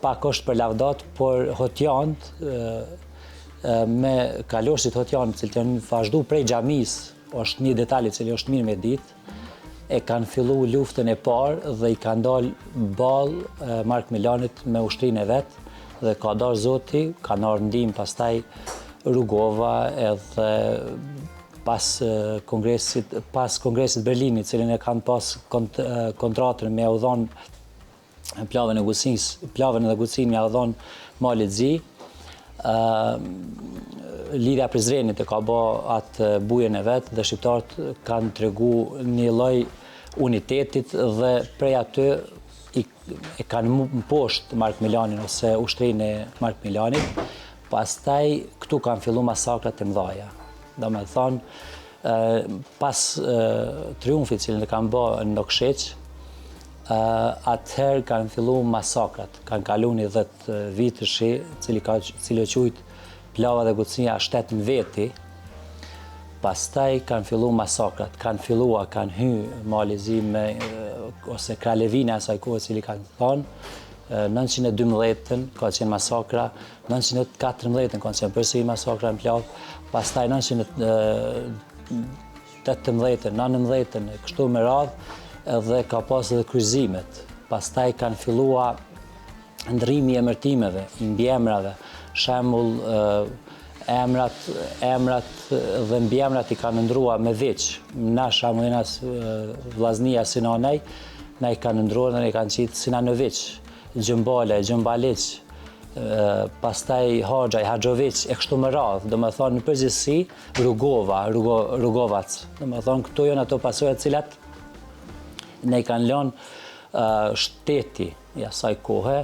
pak është për lavdat, por hotjanët, me kaloshit hotjanët, cilë të në vazhdu prej xhamis, është një detali cili është mirë me ditë, e kanë fillu luftën e parë dhe i kanë dalë balë Mark Milanit me ushtrinë e vetë, dhe ka darë zoti, kanë ardhur ndihmë pastaj Rugova edhe pas kongresit Berlinit, cilin e kanë pas kontratën me u dhonë plavën e Gucin me u dhonë Malit Zi. Lidhja Prizrenit e ka bë atë bujën e vetë dhe shqiptarët kanë tregu një lloj unitetit dhe prej aty e kanë mposhtë Mark Milanin ose ushtrinë e Mark Milanit. Pastaj këtu kanë fillu masakrat e mëdha. Domethënë, pas triumfit që kanë bërë në Nokshec, atëherë kanë fillu masakrat. Kanë kalu një 10 vitëshi, cili quajt Plava dhe Gucia shtetën veti. Pastaj kanë fillu masakrat, kanë hy Mali Zi ose Kralevina asaj kohë cili kanë thonë, 912 ka qenë masakra, 914 ka qenë përsëri masakra në Plavë, pastaj 918, 19, kështu me radhë, edhe ka pas edhe kryqëzimet. Pastaj kanë fillua ndrrimi i emërtimeve, i mbiemrave, shembull emrat dhe mbiemrat i kanë ndruar me veç. Na Shamulinas vllaznia Sinanej, na i kanë ndruar dhe i kanë qitë Sinanović, Gjëmbale, Gjëmbalić, pastaj Haxhaj, Haxhović, e kështu me radhë. Domethënë në përgjithësi Rugova, Rugovac. Domethënë këto janë ato pasojat cilat ne i kanë lënë shteti i asaj kohe.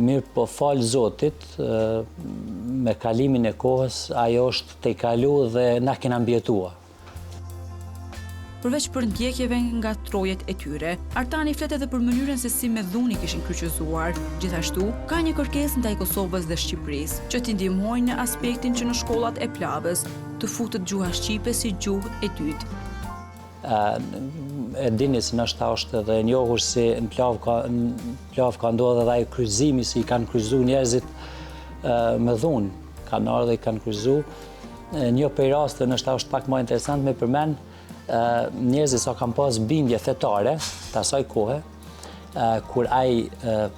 Mirë po falë Zotit, me kalimin e kohës, ajo është te kalu dhe na kena mbjetua. Përveç për ndjekjeve nga trojet e tyre, Artani flet edhe për mënyrën se si me dhuni kishin kryqëzuar. Gjithashtu, ka një kërkesë ndaj Kosovës dhe Shqipërisë, që t'i ndihmojnë në aspektin që në shkollat e Plavës të futet gjuha shqipe si gjuhë e dytë. E dini se nështë është edhe njohur si në Plavë ka ndodhur edhe ai kryqëzimi si i kanë kryqëzu njerëzit me dhunë. Kanë ardhur dhe i kanë kryqëzu. Një prej rasteve nështë është pak më interesant me përmend, njerëzit sa kanë pas bindje fetare të asaj kohe, kur ai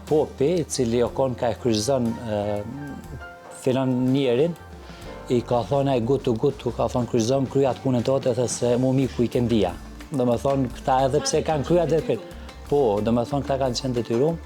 popi, i cili o kon ka e kryqëzon filan njerin, i ka thonë ai gutu, ka thonë kryqëzom, kryej atë punën tote, edhe se mu miku i ke ndija. Domethënë këta edhe pse kanë kryer atë, po, domethënë këta kanë qenë detyruar